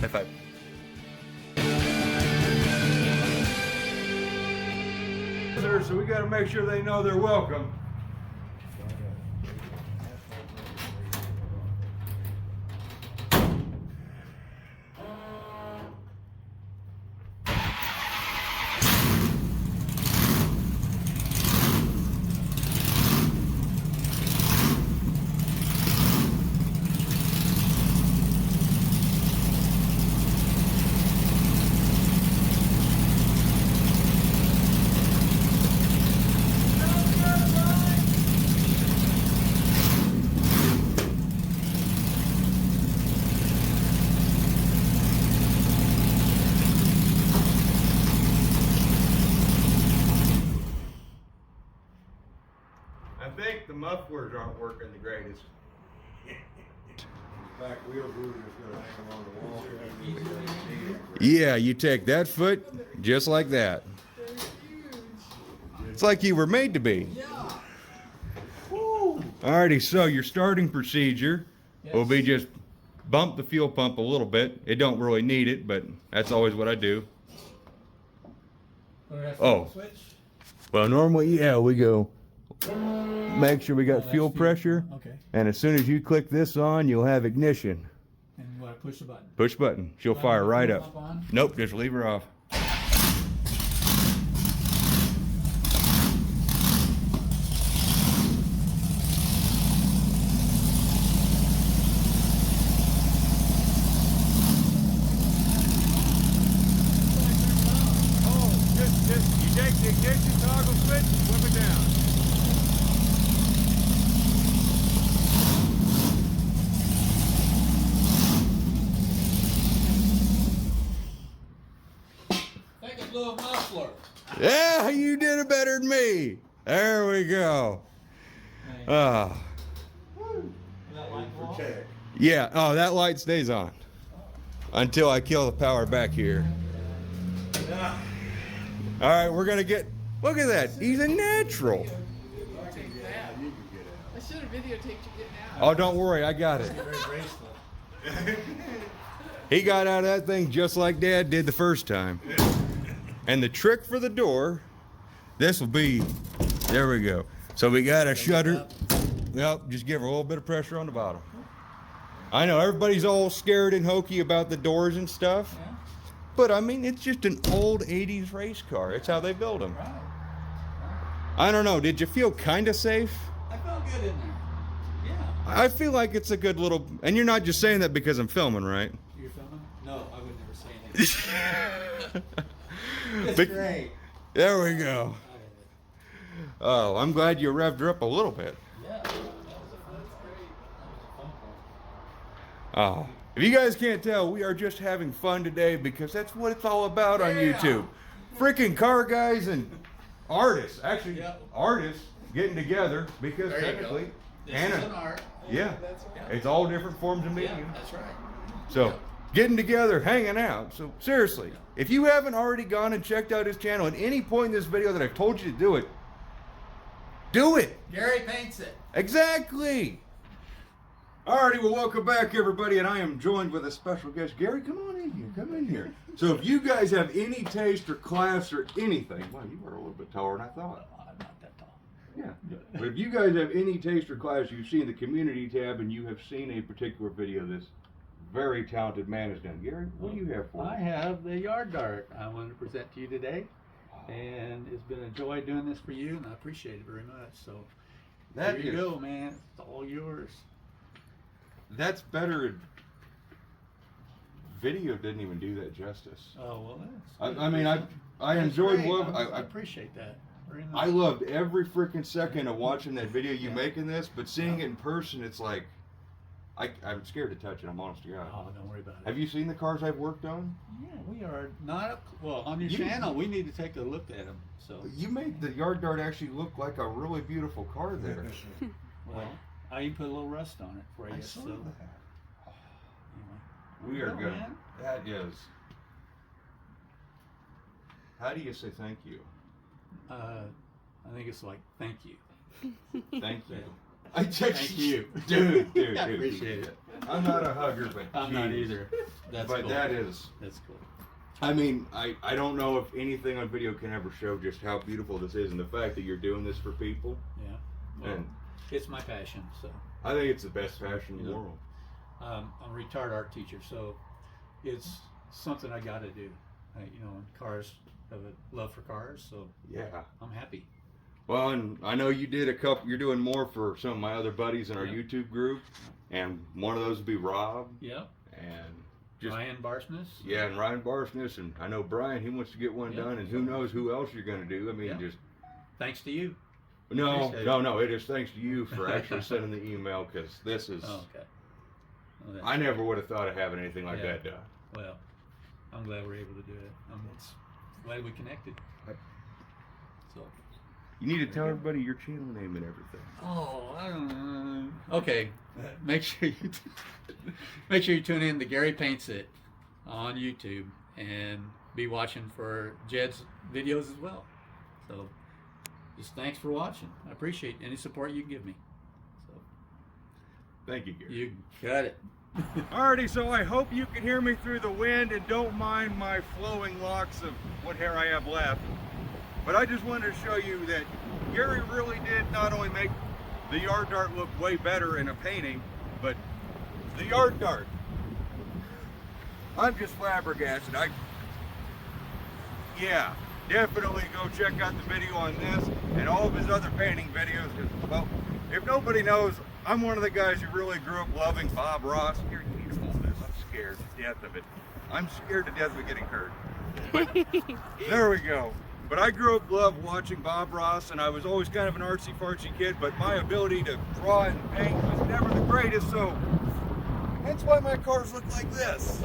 High five. Sir, so we got to make sure they know they're welcome. I think the mufflers aren't working the greatest. Back wheel glue is gonna hang along the wall. Yeah, you take that foot just like that. It's like you were made to be. Alrighty, so your starting procedure will be just bump the fuel pump a little bit. It don't really need it, but that's always what I do. Oh, well, normally, yeah, we go. Make sure we got fuel pressure. Okay. And as soon as you click this on, you'll have ignition. And what, I push the button? Push button. She'll fire right up. Nope, just leave her off. Oh, just you take the ignition toggle switch, flip it down. Little muffler. Yeah, you did it better than me. There we go. Ah. Yeah, oh, that light stays on until I kill the power back here. All right, we're gonna get, look at that. He's a natural. I should have videotaped you getting out. Oh, don't worry, I got it. He got out of that thing just like Dad did the first time. And the trick for the door, this will be, there we go. So we got a shutter. Yep, just give her a little bit of pressure on the bottom. I know everybody's all scared and hokey about the doors and stuff. Yeah. But I mean, it's just an old 80s race car. It's how they build them. Right. I don't know, did you feel kind of safe? I felt good in there. Yeah. I feel like it's a good little, and you're not just saying that because I'm filming, right? You're filming? No, I would never say anything. It's But- great. There we go. Oh, I'm glad you revved her up a little bit. Yeah. That was a fun part. Oh, if you guys can't tell, we are just having fun today because that's what it's all about on YouTube. Freaking car guys and artists, actually artists getting together because There you technically, go. This is an art. yeah, it's all different forms of medium. Yeah, that's right. So getting together, hanging out. So seriously, if you haven't already gone and checked out his channel at any point in this video that I've told you to do it, do it. Gary paints it. Exactly. Alrighty, well, welcome back, everybody, and I am joined with a special guest. Gary, come on in here. Come in here. So if you guys have any taste or class or anything, wow, you are a little bit taller than I thought. I'm not that tall. Yeah. But if you guys have any taste or class, you've seen the community tab and you have seen a particular video this very talented man has done. Gary, what do you have for I me? have the yard dart I wanted to present to you today, and it's been a joy doing this for you, and I appreciate it very much. So That here you is- go, man. It's all yours. That's better. Video didn't even do that justice. Oh well, that's I mean, I enjoyed I appreciate that very much. I loved every freaking second of watching that video you making this, but seeing it in person, it's like, I'm scared to touch it, I'm honest to God. Oh, don't worry about it. Have you seen the cars I've worked on? Yeah, we are not up. Well, on your channel, we need to take a look at them. So, You made the yard dart actually look like a really beautiful car there. well, I even put a little rust on it for you. I saw so, that. anyway. We are Well, good. man. That is. How do you say thank you? I think it's like thank you. Thank you. Yeah. I text Thank you. dude. I appreciate it. I'm not a hugger, but I'm not geez. either. That's But cool. that is. That's cool. I mean, I don't know if anything on video can ever show just how beautiful this is, and the fact that you're doing this for people. Yeah. Well, And it's my passion, so. I think it's the best passion in the world. I'm a retired art teacher, so it's something I got to do. You know, and cars, have a love for cars, so Yeah. I'm happy. Well, and I know you did a couple. You're doing more for some of my other buddies in our Yeah. YouTube group, and one of those would be Rob Yeah. and just Ryan Barsness. yeah, and Ryan Barsness, and I know Brian. He wants to get one Yeah. done, and who knows who else you're going to do. I mean, Yeah. just Thanks to you. no, Appreciate no, it. no. It is thanks to you for actually sending the email, because this is. Oh, okay. Well, that's- I never would have thought of having anything like Yeah. that done. Well, I'm glad we're able to do it. I'm glad we connected. So. You need to tell everybody your channel name and everything. Oh, I don't know. Okay, make sure you tune in to Gary Paints It on YouTube and be watching for Jed's videos as well. So, just thanks for watching. I appreciate any support you can give me. So, Thank you, Gary. you got it. Alrighty, so I hope you can hear me through the wind and don't mind my flowing locks of what hair I have left. But I just wanted to show you that Gary really did not only make the yard dart look way better in a painting, but the yard dart. I'm just flabbergasted. Yeah, definitely go check out the video on this and all of his other painting videos. 'Cause, well, if nobody knows, I'm one of the guys who really grew up loving Bob Ross. Here, you need to hold this. I'm scared to death of it. I'm scared to death of it getting hurt. But there we go. But I grew up loved watching Bob Ross, and I was always kind of an artsy-fartsy kid, but my ability to draw and paint was never the greatest, so that's why my cars look like this.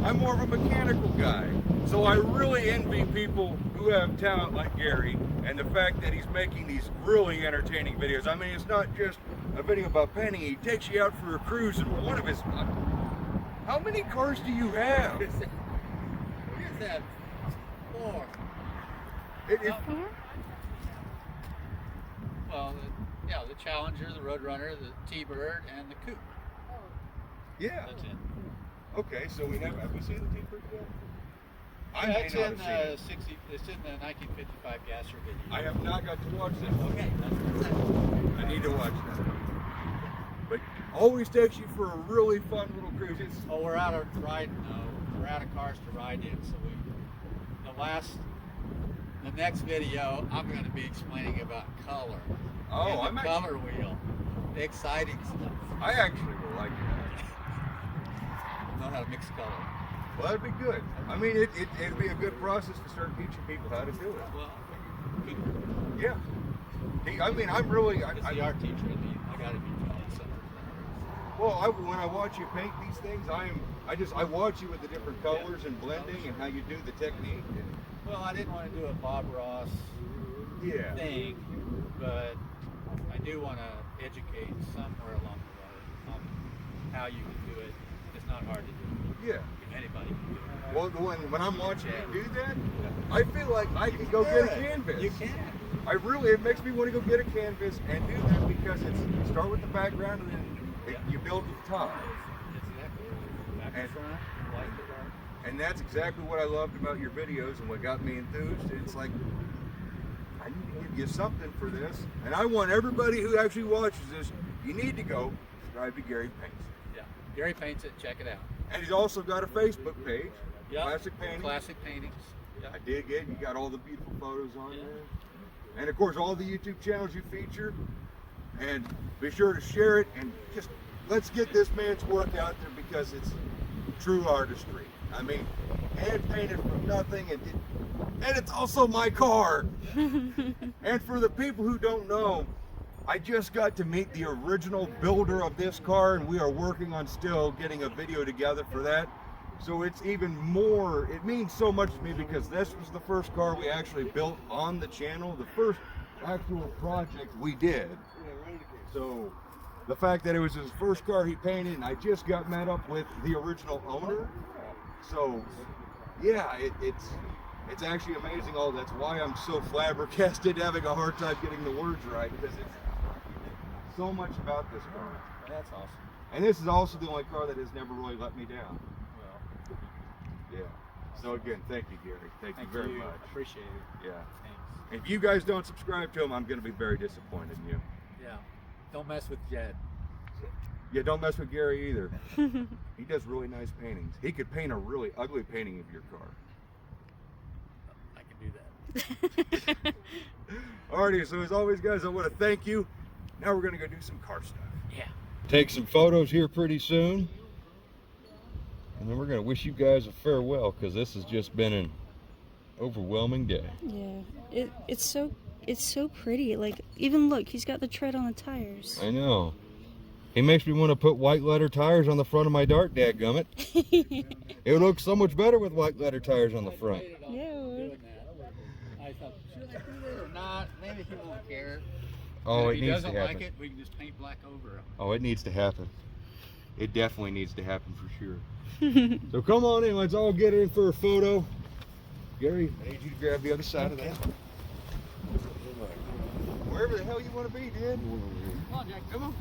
I'm more of a mechanical guy. So I really envy people who have talent like Gary, and the fact that he's making these really entertaining videos. I mean, it's not just a video about painting. He takes you out for a cruise, and one of his... How many cars do you have? Here's that 4. Well, the Challenger, the Roadrunner, the T-Bird, and the Coupe. Yeah. That's it. Okay, so have we seen the T-Bird yet? I may It's not in have seen it. It's in the 1955 Gasser video. I have not got to watch this. Okay, that's I need to watch that. But always takes you for a really fun little cruise. It's, Oh, we're out of riding. We're out of cars to ride in. So the next video, I'm going to be explaining about color. Oh, and the color wheel. The exciting stuff. I actually will like that. Know how to mix color. Well, that'd be good. I mean, it'd be a good process to start teaching people how to do it. Well, Yeah. I mean, I'm really... as the art teacher, I got to be doing something. Well, when I watch you paint these things, I watch you with the different colors and blending and how you do the technique. Well, I didn't want to do a Bob Ross Yeah. thing, but I do want to educate somewhere along the way on how you can do it. It's not hard to do. Yeah. Anybody can do it. Well, when I'm watching you do that, I feel like I can go get a canvas. You can. It makes me want to go get a canvas and do that, because you start with the background and then you build to the top. Exactly. Back and front, light to dark. And that's exactly what I loved about your videos and what got me enthused. It's like, I need to give you something for this. And I want everybody who actually watches this, you need to go subscribe to Gary Paints. Yeah. Gary Paints It. Check it out. And he's also got a Facebook page, Yep. Classic Paintings. Classic Paintings. Yep. I dig it. You got all the beautiful photos on Yeah. there. And of course, all the YouTube channels you feature. And be sure to share it, and just let's get this man's work out there, because it's true artistry. I mean, hand painted from nothing, and it's also my car. And for the people who don't know, I just got to meet the original builder of this car, and we are working on still getting a video together for that. So it's even more, it means so much to me, because this was the first car we actually built on the channel, the first actual project we did. So the fact that it was his first car he painted, and I just got met up with the original owner. So yeah, it's actually amazing. That's why I'm so flabbergasted, having a hard time getting the words right, because it's so much about this car. That's awesome. And this is also the only car that has never really let me down. Well, Yeah. So again, thank you, Gary. Thank you very much. Appreciate it. Yeah. Thanks. If you guys don't subscribe to him, I'm going to be very disappointed in you. Yeah. Don't mess with Jed. Yeah, don't mess with Gary either. He does really nice paintings. He could paint a really ugly painting of your car. I can do that. Alrighty, so as always, guys, I want to thank you. Now we're going to go do some car stuff. Yeah. Take some photos here pretty soon. And then we're going to wish you guys a farewell because this has just been an overwhelming day. Yeah, it's so pretty. Like, even look, he's got the tread on the tires. I know. He makes me want to put white letter tires on the front of my Dart, dadgummit. It would look so much better with white letter tires on the front. Yeah, it would. I thought, should I do that or not? Maybe he won't care. Oh, If it he needs to doesn't like happen. it, we can just paint black over him. Oh, it needs to happen. It definitely needs to happen for sure. So come on in, let's all get in for a photo. Gary, I need you to grab the other side of that. Wherever the hell you want to be, dude. Come on, Jack. Come on.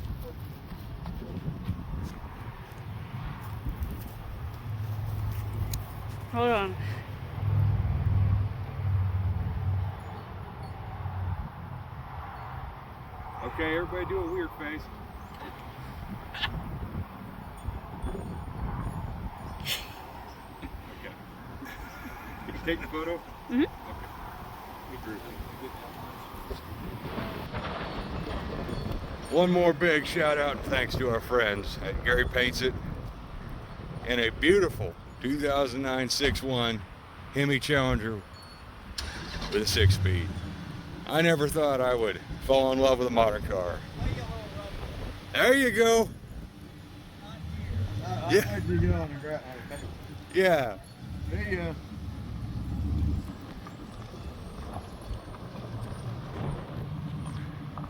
Hold on. Okay, everybody do a weird face. Okay. Did you take the photo? Mhm. Okay. One more big shout out and thanks to our friends at Gary Paints It and a beautiful 2009 6.1 Hemi Challenger with a 6-speed. I never thought I would fall in love with a modern car. There you go. Yeah. Yeah. There you go.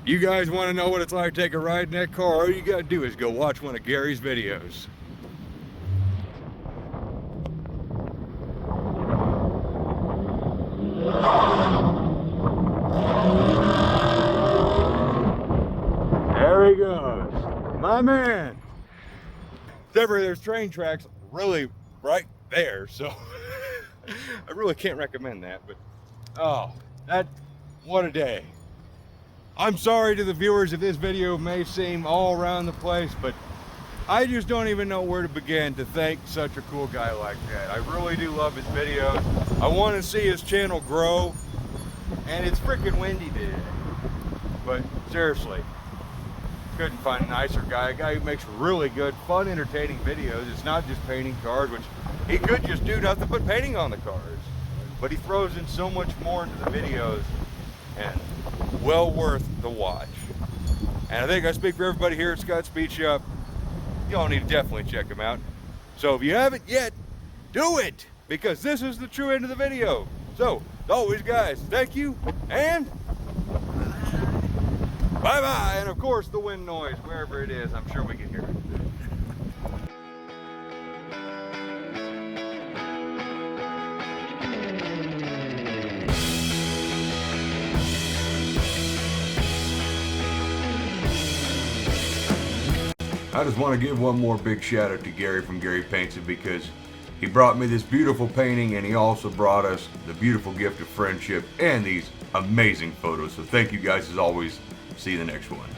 You guys want to know what it's like to take a ride in that car? All you got to do is go watch one of Gary's videos. There he goes. My man. There's train tracks really right there, so I really can't recommend that, but oh, what a day. I'm sorry to the viewers if this video may seem all around the place, but I just don't even know where to begin to thank such a cool guy like that. I really do love his videos. I want to see his channel grow, and it's freaking windy today. But seriously, couldn't find a nicer guy, a guy who makes really good, fun, entertaining videos. It's not just painting cars, which he could just do nothing but painting on the cars. But he throws in so much more into the videos, and well worth the watch. And I think I speak for everybody here at Scott's Speed Shop. Y'all need to definitely check him out. So if you haven't yet, do it, because this is the true end of the video. So, as always, guys, thank you, and bye-bye. And of course, the wind noise, wherever it is, I'm sure we can hear it. I just want to give one more big shout out to Gary from Gary Paints It, because he brought me this beautiful painting and he also brought us the beautiful gift of friendship and these amazing photos. So thank you guys as always. See you in the next one.